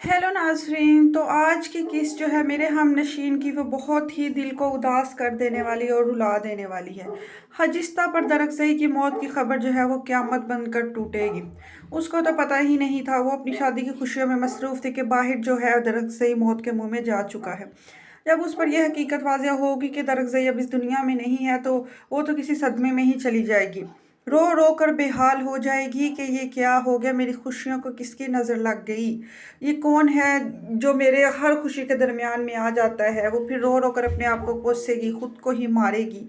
Hello नाज़रीन। तो आज की किस्त जो है मेरे हमनशीन की, वो बहुत ही दिल को उदास कर देने वाली और रुला देने वाली है। हजिस्ता पर दरअक्सई की मौत की खबर जो है वो क़यामत बनकर टूटेगी। उसको तो पता ही नहीं था, वो अपनी शादी की खुशियों में मसरूफ़ थी कि बाहिर जो है दरअक्सई मौत के मुंह में जा चुका है। जब उस पर यह हकीकत वाज़ेह होगी कि दरअक्सई अब इस दुनिया में नहीं है, तो वो तो किसी सदमे में ही चली जाएगी। रो रो कर बेहाल हो जाएगी कि ये क्या हो गया, मेरी खुशियों को किसकी नज़र लग गई, ये कौन है जो मेरे हर खुशी के दरमियान में आ जाता है। वो फिर रो रो कर अपने आप को कोसेगी, ख़ुद को ही मारेगी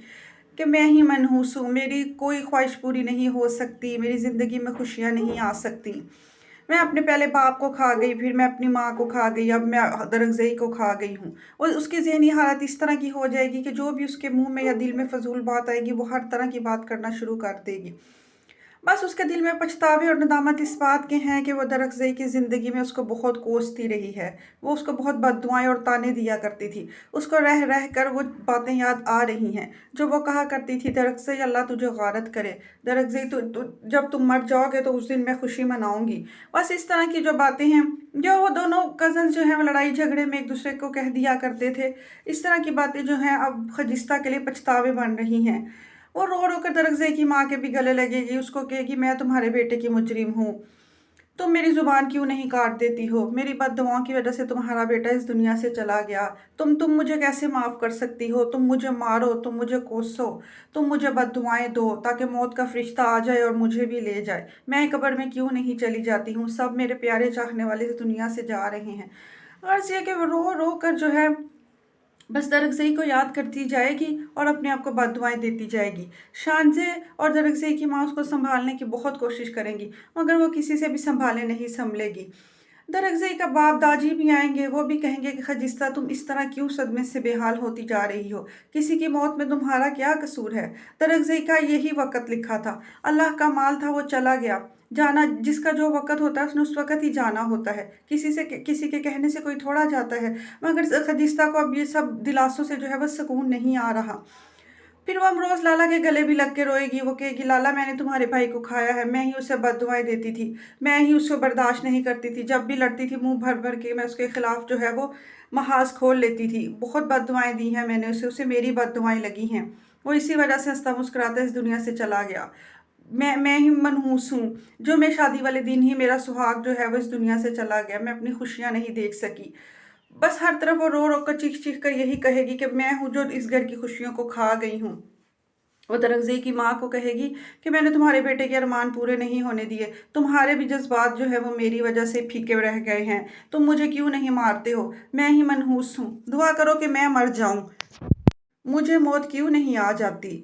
कि मैं ही मनहूस हूँ, मेरी कोई ख्वाहिश पूरी नहीं हो सकती, मेरी ज़िंदगी में खुशियाँ नहीं आ सकती। मैं अपने पहले बाप को खा गई, फिर मैं अपनी माँ को खा गई, अब मैं दरअज़ई को खा गई हूँ। और उसकी ज़हनी हालत इस तरह की हो जाएगी कि जो भी उसके मुंह में या दिल में फ़ज़ूल बात आएगी, वो हर तरह की बात करना शुरू कर देगी। बस उसके दिल में पछतावे और नदामत इस बात के हैं कि वो दरअक्सई की ज़िंदगी में उसको बहुत कोसती रही है। वो उसको बहुत बद्दुआएं और ताने दिया करती थी। उसको रह रह कर वो बातें याद आ रही हैं जो वो कहा करती थी, दरअक्सई अल्लाह तुझे गारत करे, दरअक्सई जब तुम मर जाओगे तो उस दिन मैं खुशी मनाऊंगी। बस इस तरह की जो बातें हैं, जो वो दोनों कज़न जो हैं वो लड़ाई झगड़े में एक दूसरे को कह दिया करते थे, इस तरह की बातें जो हैं अब खजिस्ता के लिए पछतावे बन रही हैं। वो रो रो कर दरअक्सई की माँ के भी गले लगेगी, उसको कहेगी मैं तुम्हारे बेटे की मुजरिम हूँ, तुम मेरी ज़ुबान क्यों नहीं काट देती हो, मेरी बद्दुआओं की वजह से तुम्हारा बेटा इस दुनिया से चला गया, तुम मुझे कैसे माफ़ कर सकती हो, तुम मुझे मारो, तुम मुझे कोसो, तुम मुझे बद्दुआएं दो ताकि मौत का फरिश्ता आ जाए और मुझे भी ले जाए, मैं कब्र में क्यों नहीं चली जाती हूँ, सब मेरे प्यारे चाहने वाले इस दुनिया से जा रहे हैं। गर्ज ये कि वो रो रो कर जो है बस दरअक्सई को याद करती जाएगी और अपने आप को बद्दुआएं देती जाएगी। शानज़े और दरअक्सई की माँ उसको संभालने की बहुत कोशिश करेंगी, मगर वो किसी से भी संभाले नहीं संभलेगी। दरअक्सई का बाप दादी भी आएंगे, वो भी कहेंगे कि खजिस्ता तुम इस तरह क्यों सदमे से बेहाल होती जा रही हो, किसी की मौत में तुम्हारा क्या कसूर है, दरअक्सई का यही वक़्त लिखा था, अल्लाह का माल था, वो चला गया, जाना जिसका जो वक़्त होता है उसने उस वक़्त ही जाना होता है, किसी के कहने से कोई थोड़ा जाता है। मगर खजिस्ता को अब ये सब दिलासों से जो है बस सुकून नहीं आ रहा। फिर वो अमरोज़ लाला के गले भी लग के रोएगी, वो कहेगी लाला मैंने तुम्हारे भाई को खाया है, मैं ही उसे बद्दुआएं देती थी, मैं ही उसको बर्दाश्त नहीं करती थी, जब भी लड़ती थी मुंह भर भर के मैं उसके खिलाफ जो है वो महाज खोल लेती थी, बहुत बद्दुआएं दी हैं मैंने उसे मेरी बद्दुआएं लगी हैं, वो इसी वजह से हंसता मुस्कुराता इस दुनिया से चला गया। मैं ही मनहूस हूँ, जो मैं शादी वाले दिन ही मेरा सुहाग जो है वो इस दुनिया से चला गया, मैं अपनी खुशियाँ नहीं देख सकी। बस हर तरफ वो रो रो कर चीख चीख कर यही कहेगी कि मैं हूँ जो इस घर की खुशियों को खा गई हूँ। वो दरअक्सई की माँ को कहेगी कि मैंने तुम्हारे बेटे के अरमान पूरे नहीं होने दिए, तुम्हारे भी जज्बात जो है वो मेरी वजह से फीके रह गए हैं, तुम मुझे क्यों नहीं मारते हो, मैं ही मनहूस हूँ, दुआ करो कि मैं मर जाऊँ, मुझे मौत क्यों नहीं आ जाती।